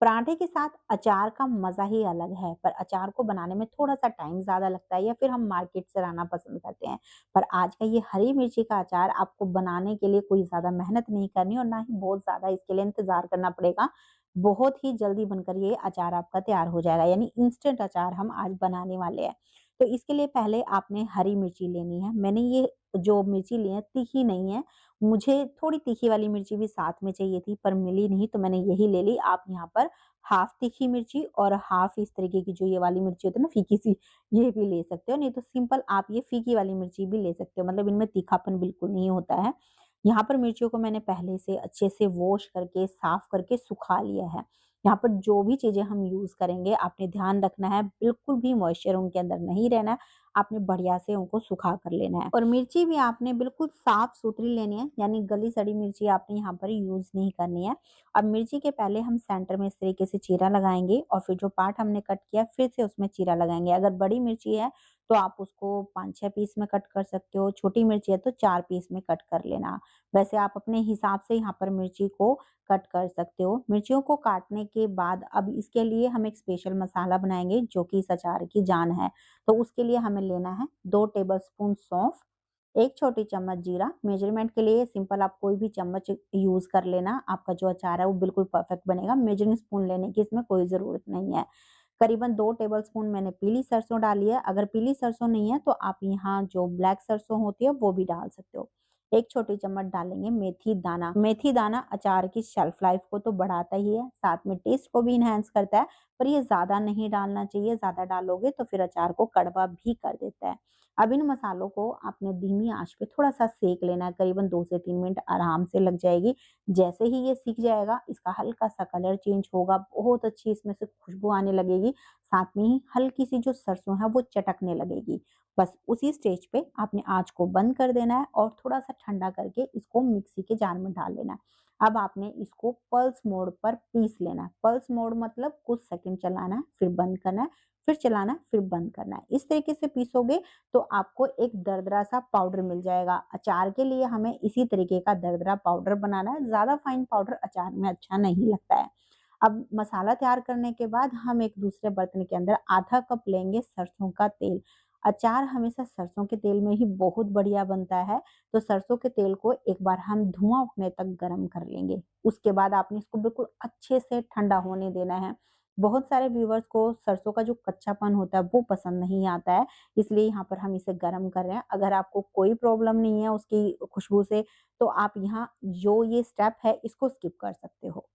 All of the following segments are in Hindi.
पराठे के साथ अचार का मज़ा ही अलग है, पर अचार को बनाने में थोड़ा-सा टाइम ज़्यादा लगता है या फिर हम मार्केट से लाना पसंद करते हैं। पर आज का ये हरी मिर्ची का अचार आपको बनाने के लिए कोई ज़्यादा मेहनत नहीं करनी और ना ही बहुत ज़्यादा इसके लिए इंतज़ार करना पड़ेगा। बहुत ही जल्दी बनकर ये अचार आपका तैयार हो जाएगा, यानी इंस्टेंट अचार हम आज बनाने वाले हैं। तो इसके लिए पहले आपने हरी मिर्ची लेनी है। मैंने ये जो मिर्ची ली है तीखी नहीं है, मुझे थोड़ी तीखी वाली मिर्ची भी साथ में चाहिए थी पर मिली नहीं तो मैंने यही ले ली। आप यहाँ पर हाफ तीखी मिर्ची और हाफ इस तरीके की जो ये वाली मिर्ची होती है ना फीकी-सी, ये भी ले सकते हो, नहीं तो सिंपल आप ये फीकी वाली मिर्ची भी ले सकते हो, मतलब इनमें तीखापन बिल्कुल नहीं होता है। यहाँ पर मिर्चियों को मैंने पहले से अच्छे से वॉश करके, साफ करके सुखा लिया है। यहाँ पर जो भी चीज़ें हम यूज़ करेंगे आपने ध्यान रखना है, बिल्कुल भी मॉइस्चर उनके अंदर नहीं रहना है, आपने बढ़िया से उनको सुखा कर लेना है। और मिर्ची भी आपने बिल्कुल साफ-सुथरी लेनी है, यानी गली-सड़ी मिर्ची आपने यहाँ पर यूज़ नहीं करनी है। अब मिर्ची के पहले हम सेंटर में इस तरीके से चीरा लगाएँगे और फिर जो पार्ट हमने कट किया फिर से उसमें चीरा लगाएँगे। अगर बड़ी मिर्ची है तो आप उसको 5-6 पीस में कट कर सकते हो, छोटी मिर्ची है तो 4 पीस में कट कर लेना। वैसे आप अपने हिसाब से यहाँ पर मिर्ची को कट कर सकते हो। मिर्चियों को काटने के बाद अब इसके लिए हम एक स्पेशल मसाला बनाएँगे जो कि इस अचार की जान है। तो उसके लिए हमें लेना है 2 टेबलस्पून सौंफ, 1 छोटी चम्मच जीरा। मेजरमेंट के लिए सिंपल आप कोई भी चम्मच यूज़ कर लेना, आपका जो अचार है वो बिल्कुल परफेक्ट बनेगा। मेजरिंग स्पून लेने की इसमें कोई ज़रूरत नहीं है। करीबन 2 टेबलस्पून मैंने पीली सरसों डाली है, अगर पीली सरसों नहीं है तो आप यहाँ जो ब्लैक सरसों होती है वो भी डाल सकते हो। 1 छोटी चम्मच डालेंगे मेथी दाना। मेथी दाना अचार की शेल्फ लाइफ को तो बढ़ाता ही है, साथ में टेस्ट को भी एनहांस करता है, पर ये ज़्यादा नहीं डालना चाहिए, ज़्यादा डालोगे तो फिर अचार को कड़वा भी कर देता है। अब इन मसालों को आपने धीमी आँच पे थोड़ा-सा सेक लेना है, करीबन 2 से 3 मिनट आराम से लग जाएगी। जैसे ही ये सिक जाएगा, इसका हल्का-सा कलर चेंज होगा, बहुत अच्छी इसमें से खुशबू आने लगेगी, साथ में ही हल्की-सी जो सरसों है वो चटकने लगेगी। बस उसी स्टेज पे आपने आँच को बंद कर देना है और थोड़ा-सा ठंडा करके इसको मिक्सी के जार में डाल लेना है। अब आपने इसको पल्स मोड पर पीस लेना है। पल्स मोड मतलब कुछ सेकंड चलाना है, फिर बंद करना है, फिर चलाना है, फिर बंद करना है। इस तरीके से पीसोगे तो आपको एक दरदरा सा पाउडर मिल जाएगा। अचार के लिए हमें इसी तरीके का दरदरा पाउडर बनाना है, ज़्यादा फाइन पाउडर अचार में अच्छा नहीं लगता है। अब मसाला तैयार करने के बाद हम एक दूसरे बर्तन के अंदर आधा कप लेंगे सरसों का तेल। अचार हमेशा सरसों के तेल में ही बहुत बढ़िया बनता है, तो सरसों के तेल को एक बार हम धुआँ उठने तक गरम कर लेंगे। उसके बाद आपने इसको बिल्कुल अच्छे से ठंडा होने देना है। बहुत सारे व्यूअर्स को सरसों का जो कच्चापन होता है वो पसंद नहीं आता है, इसलिए यहाँ पर हम इसे गरम कर रहे हैं। अगर आपको कोई प्रॉब्लम नहीं है उसकी खुशबू से, तो आप यहाँ जो ये स्टेप है इसको स्किप कर सकते हो।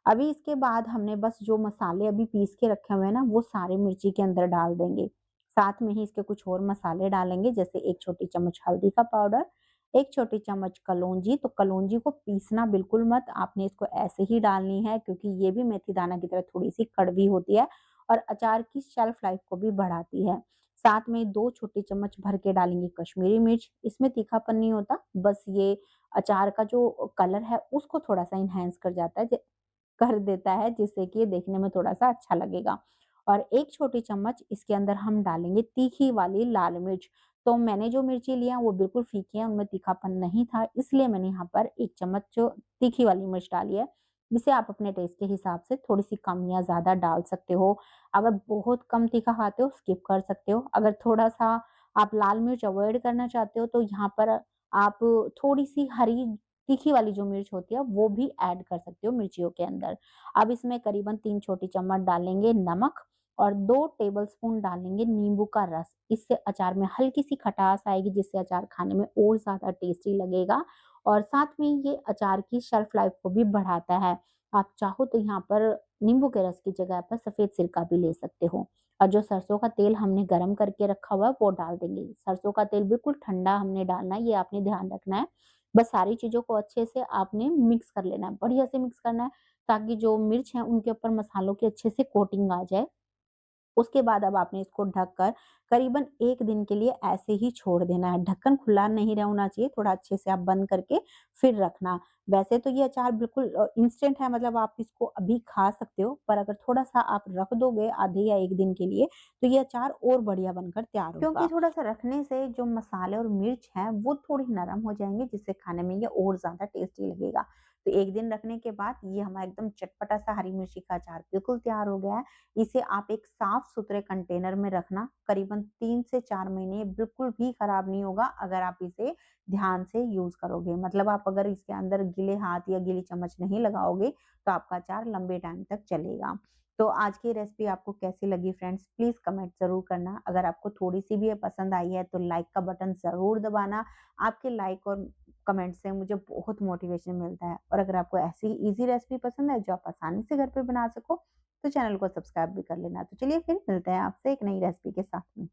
अभी इसके बाद हमने बस जो मसाले अभी पीस के रखे हुए हैं ना, वो सारे मिर्ची के अंदर डाल देंगे। साथ में ही इसके कुछ और मसाले डालेंगे, जैसे 1 छोटी चम्मच हल्दी का पाउडर, 1 छोटी चम्मच कलौंजी। तो कलौंजी को पीसना बिल्कुल मत, आपने इसको ऐसे ही डालनी है क्योंकि ये भी मेथी दाना की तरह थोड़ी-सी कड़वी होती है और अचार की शेल्फ लाइफ को भी बढ़ाती है। साथ में 2 छोटी चम्मच भर के डालेंगे कश्मीरी मिर्च, इसमें तीखापन नहीं होता, बस ये अचार का जो कलर है उसको थोड़ा-सा एनहांस कर जाता है, कर देता है, जिससे कि ये देखने में थोड़ा-सा अच्छा लगेगा। और 1 छोटी चम्मच इसके अंदर हम डालेंगे तीखी वाली लाल मिर्च। तो मैंने जो मिर्ची लिया वो बिल्कुल फीकी है, उनमें तीखापन नहीं था, इसलिए मैंने यहाँ पर 1 चम्मच जो तीखी वाली मिर्च डाली है। इसे आप अपने टेस्ट के हिसाब से थोड़ी-सी कम या ज़्यादा डाल सकते हो। अगर बहुत कम तीखा खाते हो स्किप कर सकते हो। अगर थोड़ा-सा आप लाल मिर्च अवॉइड करना चाहते हो तो यहाँ पर आप थोड़ी-सी हरी तीखी वाली जो मिर्च होती है वो भी ऐड कर सकते हो मिर्चियों के अंदर। अब इसमें करीबन 3 छोटी चम्मच डालेंगे नमक और 2 टेबलस्पून डालेंगे नींबू का रस। इससे अचार में हल्की-सी खटास आएगी, जिससे अचार खाने में और ज़्यादा टेस्टी लगेगा और साथ में ये अचार की शेल्फ लाइफ को भी बढ़ाता है। आप चाहो तो यहाँ पर नींबू के रस की जगह पर सफ़ेद सिरका भी ले सकते हो। और जो सरसों का तेल हमने गरम करके रखा हुआ है वो डाल देंगे। सरसों का तेल बिल्कुल ठंडा हमने डालना है, ये आपने ध्यान रखना है। बस सारी चीज़ों को अच्छे से आपने मिक्स कर लेना है, बढ़िया से मिक्स करना है ताकि जो मिर्च है उनके ऊपर मसालों की अच्छे से कोटिंग आ जाए। उसके बाद अब आपने इसको ढककर करीबन 1 दिन के लिए ऐसे ही छोड़ देना है। ढक्कन खुला नहीं होना चाहिए, थोड़ा अच्छे से आप बंद करके फिर रखना। वैसे तो ये अचार बिल्कुल इंस्टेंट है, मतलब आप इसको अभी खा सकते हो, पर अगर थोड़ा-सा आप रख दोगे आधे या 1 दिन के लिए, तो ये अचार और बढ़िया बनकर तैयार क्योंकि होगा। थोड़ा-सा रखने से जो मसाले और मिर्च हैं, वो थोड़ी नरम हो जाएँगे, जिससे खाने में ये और ज़्यादा टेस्टी लगेगा। तो 1 दिन रखने के बाद ये हमारा एकदम चटपटा सा हरी मिर्ची का अचार बिल्कुल तैयार हो गया है। इसे आप एक साफ-सुथरे कंटेनर में रखना, करीबन 3 से 4 महीने बिल्कुल भी खराब नहीं होगा अगर आप इसे ध्यान से यूज़ करोगे। मतलब आप अगर इसके अंदर गीले हाथ या गीली चम्मच नहीं लगाओगे, तो आपका अचार लंबे टाइम तक चलेगा। तो आज की रेसिपी आपको कैसी लगी फ्रेंड्स? प्लीज़ कमेंट ज़रूर करना। अगर आपको थोड़ी-सी भी ये पसंद आई है, तो लाइक का बटन ज़रूर दबाना। आपके लाइक और कमेंट से मुझे बहुत मोटिवेशन मिलता है। और अगर आपको ऐसी ईज़ी रेसिपी पसंद है, जो आप आसानी से घर पे बना सको, तो चैनल को सब्सक्राइब भी कर लेना। तो चलिए फिर मिलते हैं आपसे एक नई रेसिपी के साथ में।